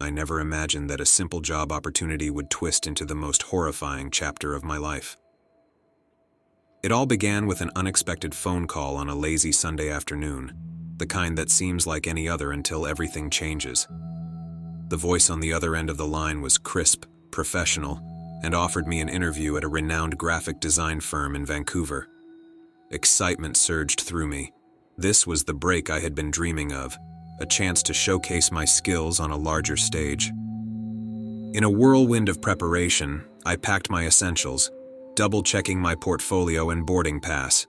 I never imagined that a simple job opportunity would twist into the most horrifying chapter of my life. It all began with an unexpected phone call on a lazy Sunday afternoon, the kind that seems like any other until everything changes. The voice on the other end of the line was crisp, professional, and offered me an interview at a renowned graphic design firm in Vancouver. Excitement surged through me. This was the break I had been dreaming of, a chance to showcase my skills on a larger stage. In a whirlwind of preparation, I packed my essentials, double-checking my portfolio and boarding pass.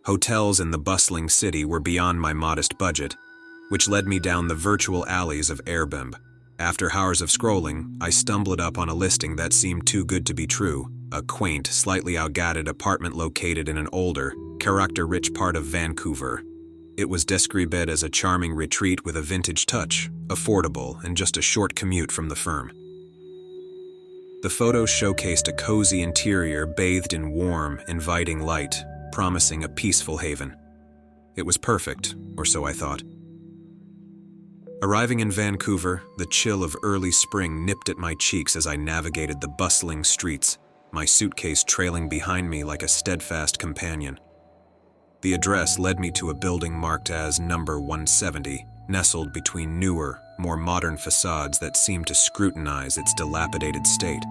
Hotels in the bustling city were beyond my modest budget, which led me down the virtual alleys of Airbnb. After hours of scrolling, I stumbled up on a listing that seemed too good to be true, a quaint, slightly outdated apartment located in an older, character-rich part of Vancouver. It was described as a charming retreat with a vintage touch, affordable, and just a short commute from the firm. The photos showcased a cozy interior bathed in warm, inviting light, promising a peaceful haven. It was perfect, or so I thought. Arriving in Vancouver, the chill of early spring nipped at my cheeks as I navigated the bustling streets, my suitcase trailing behind me like a steadfast companion. The address led me to a building marked as number 170, nestled between newer, more modern facades that seemed to scrutinize its dilapidated state.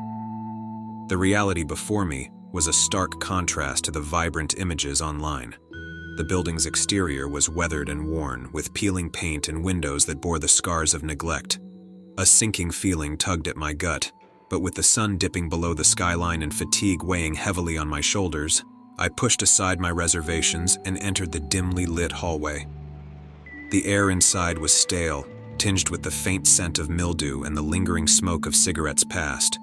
The reality before me was a stark contrast to the vibrant images online. The building's exterior was weathered and worn, with peeling paint and windows that bore the scars of neglect. A sinking feeling tugged at my gut, but with the sun dipping below the skyline and fatigue weighing heavily on my shoulders, I pushed aside my reservations and entered the dimly lit hallway. The air inside was stale, tinged with the faint scent of mildew and the lingering smoke of cigarettes past.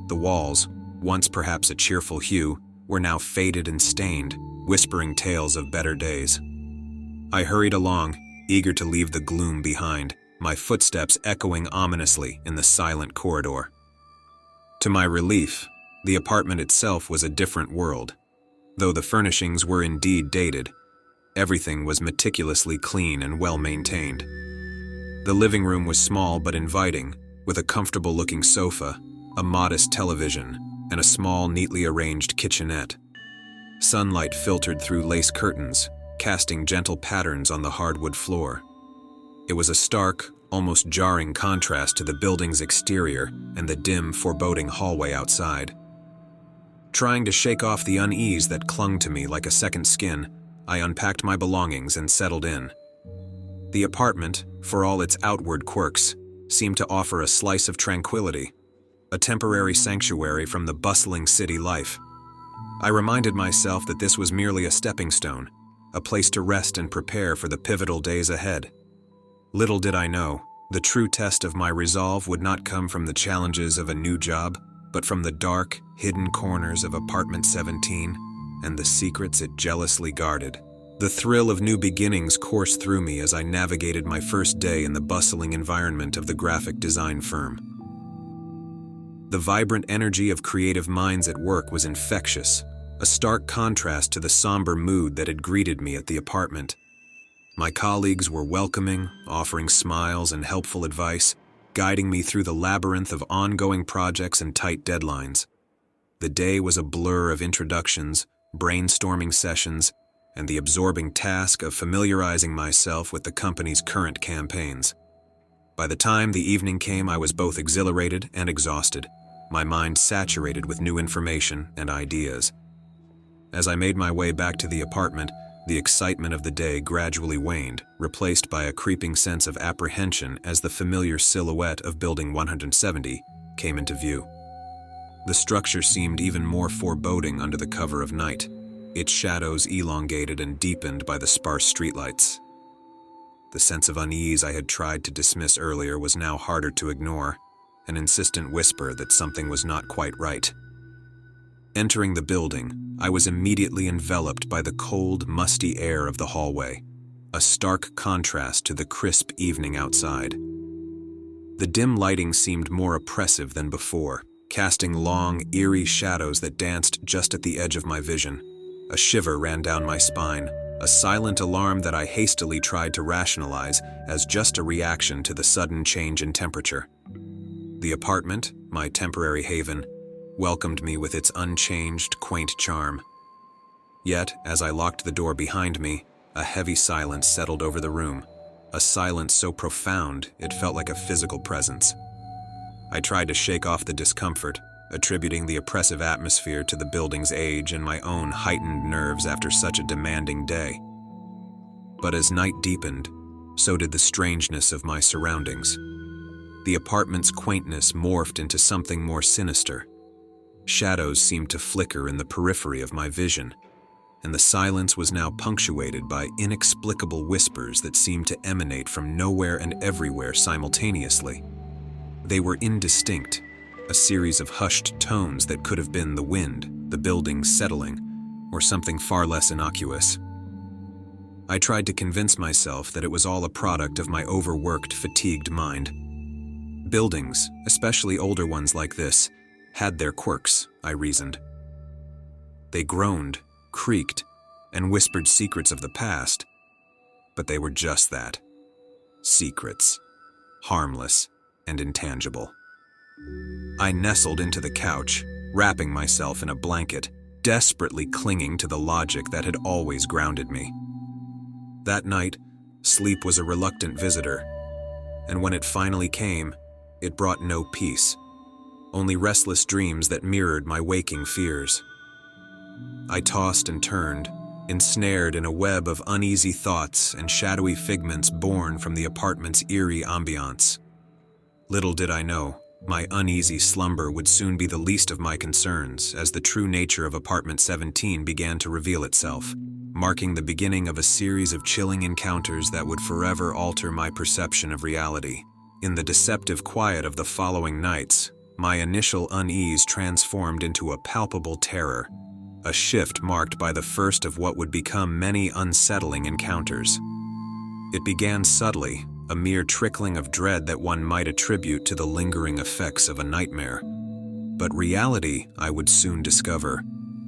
The walls, once perhaps a cheerful hue, were now faded and stained, whispering tales of better days. I hurried along, eager to leave the gloom behind, my footsteps echoing ominously in the silent corridor. To my relief, the apartment itself was a different world. Though the furnishings were indeed dated, everything was meticulously clean and well-maintained. The living room was small but inviting, with a comfortable-looking sofa, a modest television, and a small, neatly arranged kitchenette. Sunlight filtered through lace curtains, casting gentle patterns on the hardwood floor. It was a stark, almost jarring contrast to the building's exterior and the dim, foreboding hallway outside. Trying to shake off the unease that clung to me like a second skin, I unpacked my belongings and settled in. The apartment, for all its outward quirks, seemed to offer a slice of tranquility, a temporary sanctuary from the bustling city life. I reminded myself that this was merely a stepping stone, a place to rest and prepare for the pivotal days ahead. Little did I know, the true test of my resolve would not come from the challenges of a new job, but from the dark, hidden corners of apartment 17 and the secrets it jealously guarded. The thrill of new beginnings coursed through me as I navigated my first day in the bustling environment of the graphic design firm. The vibrant energy of creative minds at work was infectious, a stark contrast to the somber mood that had greeted me at the apartment. My colleagues were welcoming, offering smiles and helpful advice, guiding me through the labyrinth of ongoing projects and tight deadlines. The day was a blur of introductions, brainstorming sessions, and the absorbing task of familiarizing myself with the company's current campaigns. By the time the evening came, I was both exhilarated and exhausted, my mind saturated with new information and ideas. As I made my way back to the apartment, the excitement of the day gradually waned, replaced by a creeping sense of apprehension as the familiar silhouette of Building 170 came into view. The structure seemed even more foreboding under the cover of night, its shadows elongated and deepened by the sparse streetlights. The sense of unease I had tried to dismiss earlier was now harder to ignore, an insistent whisper that something was not quite right. Entering the building, I was immediately enveloped by the cold, musty air of the hallway, a stark contrast to the crisp evening outside. The dim lighting seemed more oppressive than before, casting long, eerie shadows that danced just at the edge of my vision. A shiver ran down my spine, a silent alarm that I hastily tried to rationalize as just a reaction to the sudden change in temperature. The apartment, my temporary haven, welcomed me with its unchanged, quaint charm. Yet, as I locked the door behind me, a heavy silence settled over the room, a silence so profound it felt like a physical presence. I tried to shake off the discomfort, attributing the oppressive atmosphere to the building's age and my own heightened nerves after such a demanding day. But as night deepened, so did the strangeness of my surroundings. The apartment's quaintness morphed into something more sinister. Shadows seemed to flicker in the periphery of my vision, and the silence was now punctuated by inexplicable whispers that seemed to emanate from nowhere and everywhere simultaneously. They were indistinct, a series of hushed tones that could have been the wind, the building settling, or something far less innocuous. I tried to convince myself that it was all a product of my overworked, fatigued mind. Buildings, especially older ones like this, had their quirks, I reasoned. They groaned, creaked, and whispered secrets of the past, but they were just that. Secrets. Harmless and intangible. I nestled into the couch, wrapping myself in a blanket, desperately clinging to the logic that had always grounded me. That night, sleep was a reluctant visitor, and when it finally came, it brought no peace, only restless dreams that mirrored my waking fears. I tossed and turned, ensnared in a web of uneasy thoughts and shadowy figments born from the apartment's eerie ambiance. Little did I know, my uneasy slumber would soon be the least of my concerns as the true nature of apartment 17 began to reveal itself, marking the beginning of a series of chilling encounters that would forever alter my perception of reality. In the deceptive quiet of the following nights, my initial unease transformed into a palpable terror, a shift marked by the first of what would become many unsettling encounters. It began subtly, a mere trickling of dread that one might attribute to the lingering effects of a nightmare. But reality, I would soon discover,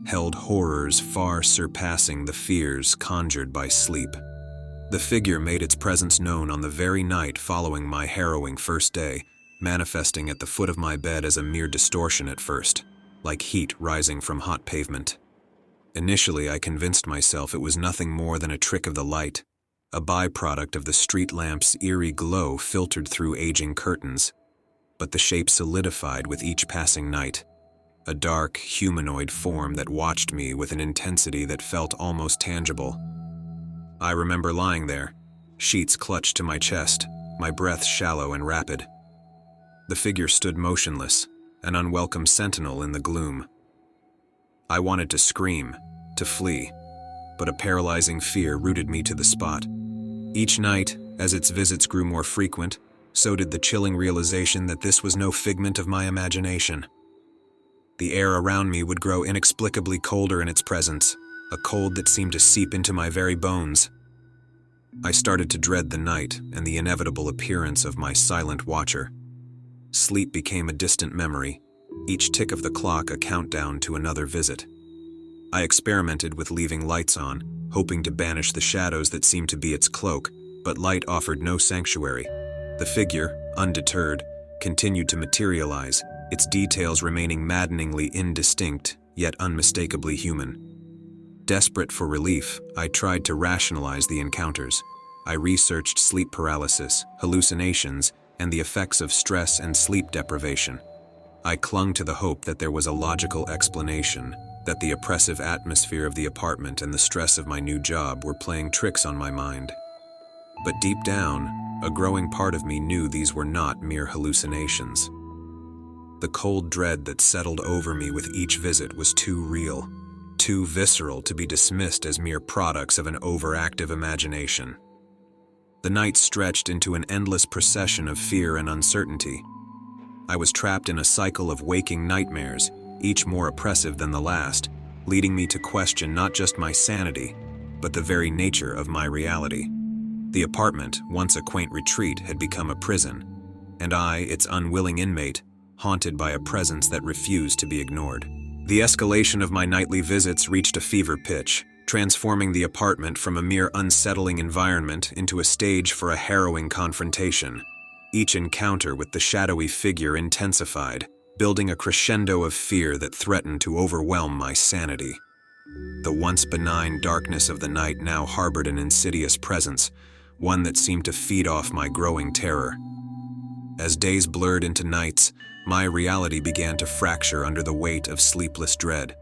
held horrors far surpassing the fears conjured by sleep. The figure made its presence known on the very night following my harrowing first day, manifesting at the foot of my bed as a mere distortion at first, like heat rising from hot pavement. Initially, I convinced myself it was nothing more than a trick of the light, a byproduct of the street lamp's eerie glow filtered through aging curtains. But the shape solidified with each passing night, a dark, humanoid form that watched me with an intensity that felt almost tangible. I remember lying there, sheets clutched to my chest, my breath shallow and rapid. The figure stood motionless, an unwelcome sentinel in the gloom. I wanted to scream, to flee, but a paralyzing fear rooted me to the spot. Each night, as its visits grew more frequent, so did the chilling realization that this was no figment of my imagination. The air around me would grow inexplicably colder in its presence, a cold that seemed to seep into my very bones. I started to dread the night and the inevitable appearance of my silent watcher. Sleep became a distant memory, each tick of the clock a countdown to another visit. I experimented with leaving lights on, hoping to banish the shadows that seemed to be its cloak, but light offered no sanctuary. The figure, undeterred, continued to materialize, its details remaining maddeningly indistinct, yet unmistakably human. Desperate for relief, I tried to rationalize the encounters. I researched sleep paralysis, hallucinations, and the effects of stress and sleep deprivation. I clung to the hope that there was a logical explanation, that the oppressive atmosphere of the apartment and the stress of my new job were playing tricks on my mind. But deep down, a growing part of me knew these were not mere hallucinations. The cold dread that settled over me with each visit was too real, too visceral to be dismissed as mere products of an overactive imagination. The night stretched into an endless procession of fear and uncertainty. I was trapped in a cycle of waking nightmares, each more oppressive than the last, leading me to question not just my sanity, but the very nature of my reality. The apartment, once a quaint retreat, had become a prison, and I, its unwilling inmate, haunted by a presence that refused to be ignored. The escalation of my nightly visits reached a fever pitch, transforming the apartment from a mere unsettling environment into a stage for a harrowing confrontation. Each encounter with the shadowy figure intensified, building a crescendo of fear that threatened to overwhelm my sanity. The once benign darkness of the night now harbored an insidious presence, one that seemed to feed off my growing terror. As days blurred into nights, my reality began to fracture under the weight of sleepless dread.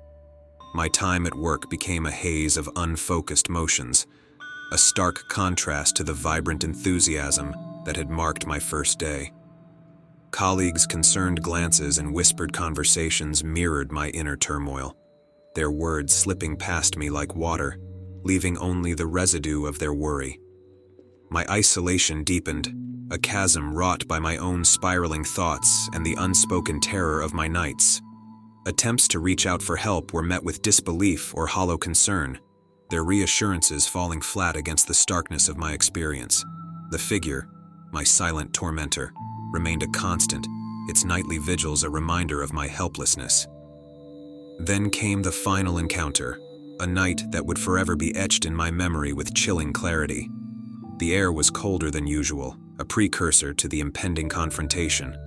My time at work became a haze of unfocused motions, a stark contrast to the vibrant enthusiasm that had marked my first day. Colleagues' concerned glances and whispered conversations mirrored my inner turmoil, their words slipping past me like water, leaving only the residue of their worry. My isolation deepened, a chasm wrought by my own spiraling thoughts and the unspoken terror of my nights. Attempts to reach out for help were met with disbelief or hollow concern, their reassurances falling flat against the starkness of my experience. The figure, my silent tormentor, remained a constant, its nightly vigils a reminder of my helplessness. Then came the final encounter, a night that would forever be etched in my memory with chilling clarity. The air was colder than usual, a precursor to the impending confrontation.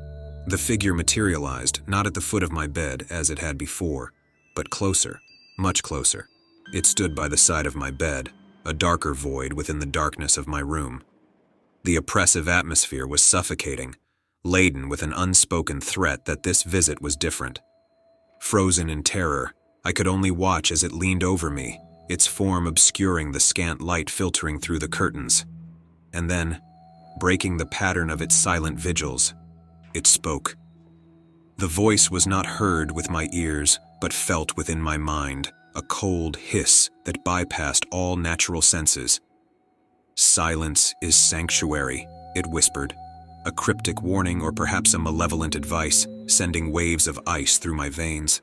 The figure materialized, not at the foot of my bed as it had before, but closer, much closer. It stood by the side of my bed, a darker void within the darkness of my room. The oppressive atmosphere was suffocating, laden with an unspoken threat that this visit was different. Frozen in terror, I could only watch as it leaned over me, its form obscuring the scant light filtering through the curtains. And then, breaking the pattern of its silent vigils, it spoke. The voice was not heard with my ears, but felt within my mind, a cold hiss that bypassed all natural senses. "Silence is sanctuary," it whispered, a cryptic warning or perhaps a malevolent advice, sending waves of ice through my veins.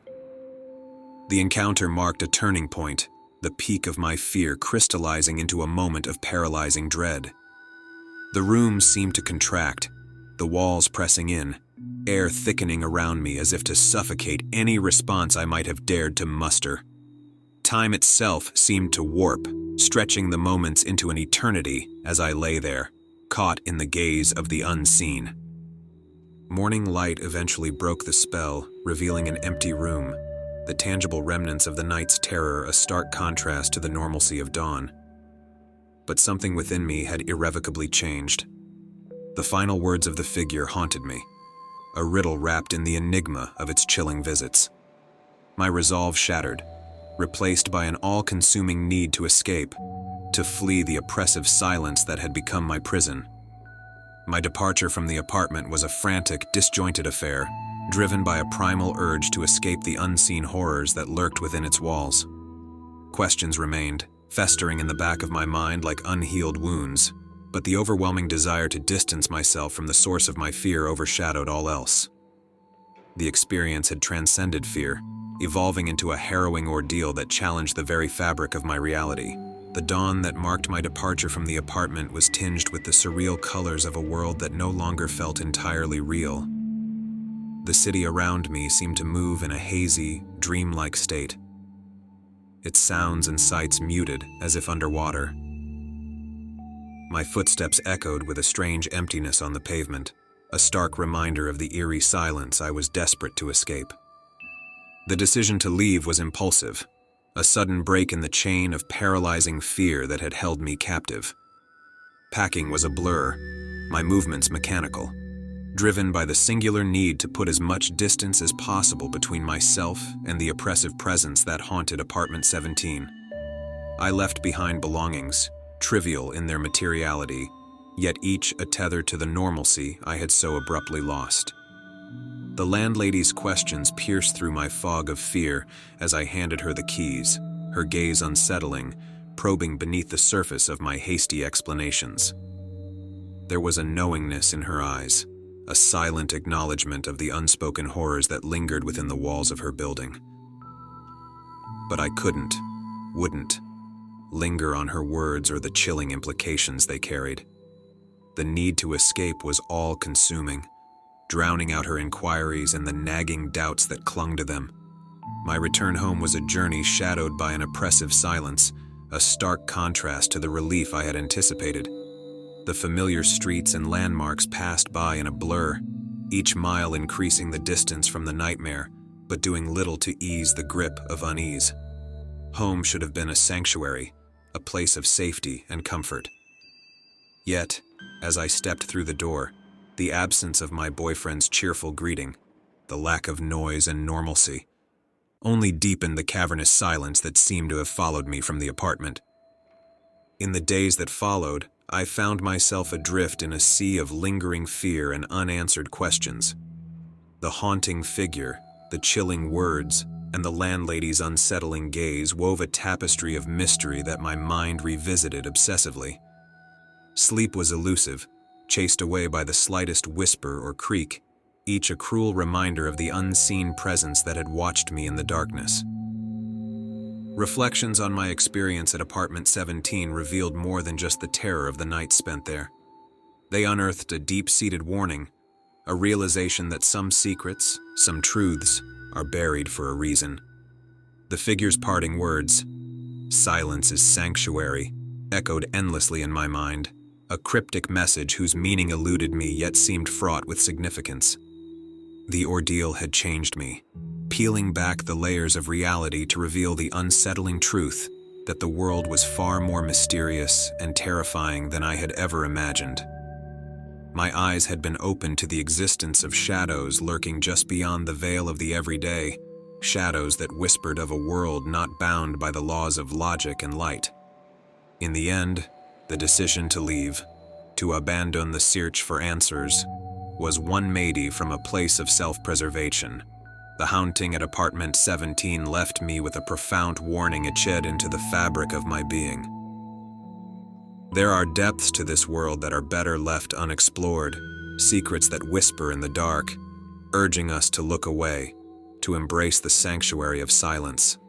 The encounter marked a turning point, the peak of my fear crystallizing into a moment of paralyzing dread. The room seemed to contract, the walls pressing in, air thickening around me as if to suffocate any response I might have dared to muster. Time itself seemed to warp, stretching the moments into an eternity as I lay there, caught in the gaze of the unseen. Morning light eventually broke the spell, revealing an empty room, the tangible remnants of the night's terror a stark contrast to the normalcy of dawn. But something within me had irrevocably changed. The final words of the figure haunted me, a riddle wrapped in the enigma of its chilling visits. My resolve shattered, replaced by an all-consuming need to escape, to flee the oppressive silence that had become my prison. My departure from the apartment was a frantic, disjointed affair, driven by a primal urge to escape the unseen horrors that lurked within its walls. Questions remained, festering in the back of my mind like unhealed wounds, but the overwhelming desire to distance myself from the source of my fear overshadowed all else. The experience had transcended fear, evolving into a harrowing ordeal that challenged the very fabric of my reality. The dawn that marked my departure from the apartment was tinged with the surreal colors of a world that no longer felt entirely real. The city around me seemed to move in a hazy, dreamlike state, its sounds and sights muted as if underwater. My footsteps echoed with a strange emptiness on the pavement, a stark reminder of the eerie silence I was desperate to escape. The decision to leave was impulsive, a sudden break in the chain of paralyzing fear that had held me captive. Packing was a blur, my movements mechanical, driven by the singular need to put as much distance as possible between myself and the oppressive presence that haunted apartment 17. I left behind belongings, trivial in their materiality, yet each a tether to the normalcy I had so abruptly lost. The landlady's questions pierced through my fog of fear as I handed her the keys, her gaze unsettling, probing beneath the surface of my hasty explanations. There was a knowingness in her eyes, a silent acknowledgement of the unspoken horrors that lingered within the walls of her building. But I wouldn't, linger on her words or the chilling implications they carried. The need to escape was all-consuming, drowning out her inquiries and the nagging doubts that clung to them. My return home was a journey shadowed by an oppressive silence, a stark contrast to the relief I had anticipated. The familiar streets and landmarks passed by in a blur, each mile increasing the distance from the nightmare, but doing little to ease the grip of unease. Home should have been a sanctuary, a place of safety and comfort. Yet, as I stepped through the door, the absence of my boyfriend's cheerful greeting, the lack of noise and normalcy, only deepened the cavernous silence that seemed to have followed me from the apartment. In the days that followed, I found myself adrift in a sea of lingering fear and unanswered questions. The haunting figure, the chilling words, and the landlady's unsettling gaze wove a tapestry of mystery that my mind revisited obsessively. Sleep was elusive, chased away by the slightest whisper or creak, each a cruel reminder of the unseen presence that had watched me in the darkness. Reflections on my experience at apartment 17 revealed more than just the terror of the night spent there. They unearthed a deep-seated warning, a realization that some secrets, some truths, are buried for a reason. The figure's parting words, "Silence is sanctuary," echoed endlessly in my mind, a cryptic message whose meaning eluded me yet seemed fraught with significance. The ordeal had changed me, peeling back the layers of reality to reveal the unsettling truth that the world was far more mysterious and terrifying than I had ever imagined. My eyes had been opened to the existence of shadows lurking just beyond the veil of the everyday, shadows that whispered of a world not bound by the laws of logic and light. In the end, the decision to leave, to abandon the search for answers, was one made from a place of self-preservation. The haunting at apartment 17 left me with a profound warning etched into the fabric of my being. There are depths to this world that are better left unexplored, secrets that whisper in the dark, urging us to look away, to embrace the sanctuary of silence.